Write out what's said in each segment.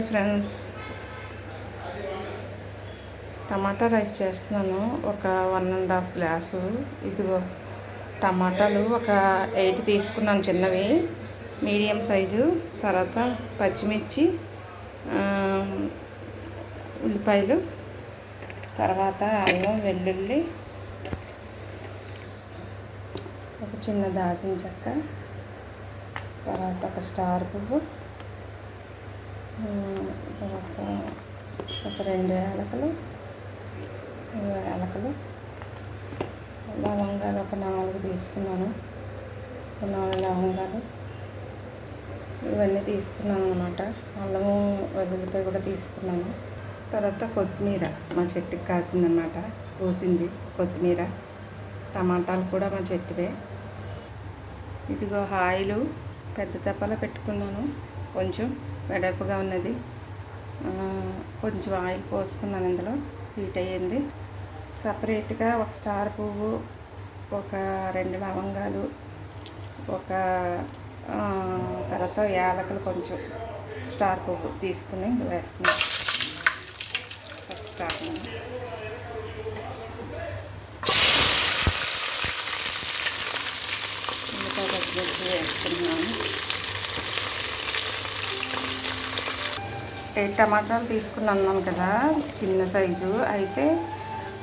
Friends, టమాటా rice చేస్తున్నాను. ఒక 1.5 glass. ఇదిగో టమాటాలు ఒక 8 తీసుకున్నాను, చిన్నవి, మీడియం సైజు. తర్వాత పచ్చిమిర్చి, ఉల్లిపాయలు, తర్వాత అల్లం వెల్లుల్లి, ఒక చిన్న దాల్చిన చెక్క, తర్వాత ఒక స్టార్ పువ్వు, తర్వాత ఒక 2 యాలకులు, లవంగాలు ఒక 4 తీసుకున్నాను. ఒక 4 లవంగాలు ఇవన్నీ తీసుకున్నాను అన్నమాట. అల్లము వెల్లుల్లిపాయ కూడా తీసుకున్నాను. తర్వాత కొత్తిమీర మా చెట్టుకి కాసిందన్నమాట, కోసింది కొత్తిమీర. టమాటాలు కూడా మా చెట్టువే. ఇదిగో ఆయిలు పెద్ద తప్పలో పెట్టుకున్నాను, కొంచెం వెడల్పుగా ఉన్నది. కొంచెం ఆయిల్ పోసుకున్నాను, ఇందులో హీట్ అయ్యింది. సపరేట్గా ఒక స్టార్ పువ్వు, ఒక 2 లవంగాలు, ఒక తర్వాత యాలకులు, కొంచెం స్టార్ పువ్వు తీసుకుని వేస్తున్నాను. ఫస్ట్ ఉల్లిపాయ పచ్చిమిర్చి వేసుకున్నాను. 8 టమాటాలు తీసుకున్నాను కదా, చిన్న సైజు. అయితే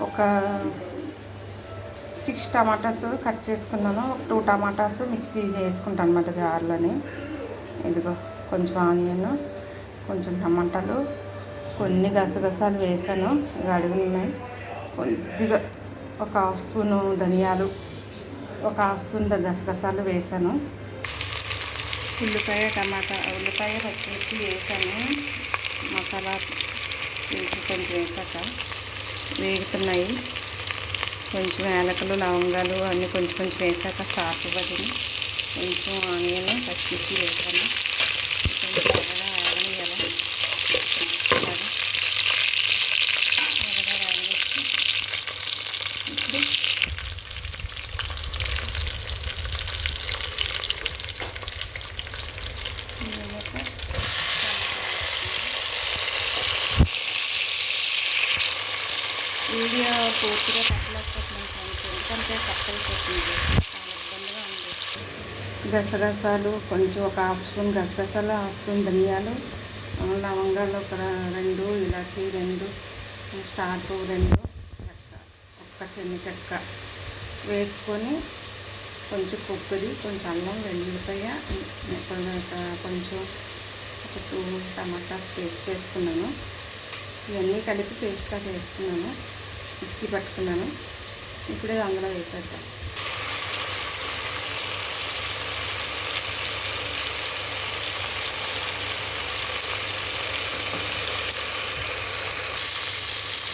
ఒక 6 టమాటాస్ కట్ చేసుకున్నాను. 2 టమాటాస్ మిక్సీ చేసుకుంటాను అన్నమాట జార్లోని. ఇదిగో కొంచెం ఆనియన్, కొంచెం టమాటాలు, కొన్ని గసగసాలు వేసాను, అడుగులు ఉన్నాయి. కొద్దిగా ఒక 1/2 స్పూను ధనియాలు, ఒక 1/2 స్పూన్ గసగసాలు వేసాను. ఉల్లిపాయ పచ్చిమిర్చి వేసాను. మసాలా వేసి కొంచెం వేసాక వేగుతున్నాయి. కొంచెం యాలకులు, లవంగాలు అన్నీ కొంచెం వేసాక స్టార్ట్ ఇవ్వదని కొంచెం ఆనియన్, పచ్చిమిర్చి వేసాను. కొంచెం బాగా ఆగనియాలి. వీడియో పూర్తిగా పట్టలేకపోతున్నాను, ఎందుకంటే కట్టయిపోతుంది, చాలా ఇబ్బందిగా ఉంది. గసగసాలు కొంచెం ఒక 1/2 స్పూన్ గసగసాలు, 1/2 స్పూన్ ధనియాలు, లవంగాలు ఒక 2, ఇలాచి 2, స్టార్ పువ్వు 2, చెక్క ఒక్క చిన్న చెక్క వేసుకొని, కొంచెం కొబ్బరి, కొంచెం అల్లం వెల్లుల్లిపాయ, కొంచెం ఒక 2 టమాటాస్ పేస్ట్ చేసుకున్నాను. ఇవన్నీ కలిపి పేస్ట్గా వేసుకున్నాను, మిక్సీ పట్టుకున్నాను. ఇప్పుడే అందులో వేసేద్దాం.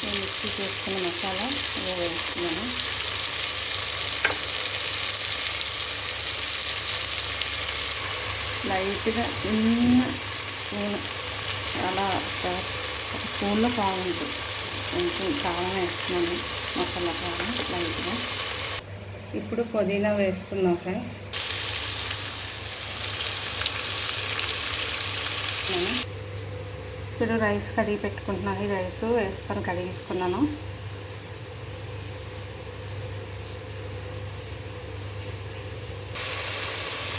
నేను మిక్సీ చేసుకున్న మసాలా వేస్తున్నాను. లైట్గా చిన్న స్పూన్, అలా ఒక స్పూన్లో బాగుంటుంది. కొంచెం కారం వేస్తున్నాను, మసాలా కారం లైట్గా. ఇప్పుడు పుదీనా వేసుకుందాం ఫ్రెండ్స్. ఇప్పుడు రైస్ కడిగి పెట్టుకుంటున్నాను. ఈ రైస్ వేసుకొని కడిగేసుకున్నాను.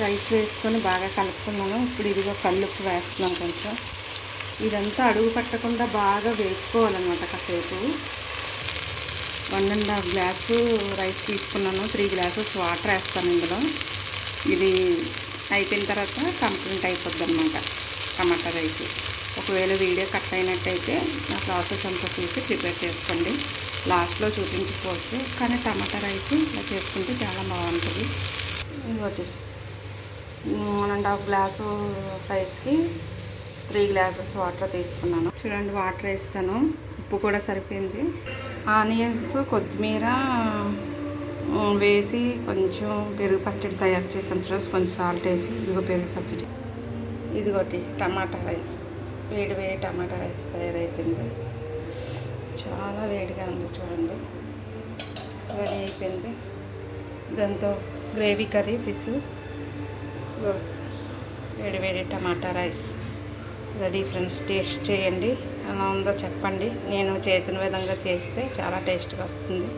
రైస్ వేసుకొని బాగా కలుపుకున్నాను. ఇప్పుడు ఇదిగో కల్లుప్పు వేస్తున్నాను కొంచెం. ఇదంతా అడుగు పట్టకుండా బాగా వేసుకోవాలన్నమాట కాసేపు. 1.5 గ్లాసు రైస్ తీసుకున్నాను. 3 గ్లాసెస్ వాటర్ వేస్తాను ఇందులో. ఇది అయిపోయిన తర్వాత కంప్లీట్ అయిపోద్ది అన్నమాట టమాటా రైస్. ఒకవేళ వీడియో కట్ అయినట్టయితే నా ప్రాసెస్ అంతా చూసి ప్రిపేర్ చేసుకోండి. లాస్ట్లో చూపించుకోవచ్చు, కానీ టమాటా రైస్ ఇలా చేసుకుంటే చాలా బాగుంటుంది. ఇంకోటి 1.5 గ్లాసు రైస్కి 3 గ్లాసెస్ వాటర్ తీసుకున్నాను. చూడండి, వాటర్ వేస్తాను. ఉప్పు కూడా సరిపోయింది. ఆనియన్స్, కొత్తిమీర వేసి కొంచెం పెరుగు పచ్చడి తయారు చేసాను ఫ్రెండ్స్. కొంచెం సాల్ట్ వేసి ఇదిగో పెరుగు పచ్చడి. ఇదిగోటి టమాటా రైస్, వేడి టమాటా రైస్ తయారైపోయింది. చాలా వేడిగా ఉంది చూడండి, రెడీ అయిపోయింది. దాంతో గ్రేవీ కర్రీ, ఫిష్, వేడి టమాటా రైస్ రెడీ ఫ్రెండ్స్, టేస్ట్ చేయండి, ఎలా ఉందో చెప్పండి. నేను చేసిన విధంగా చేస్తే చాలా టేస్ట్గా వస్తుంది.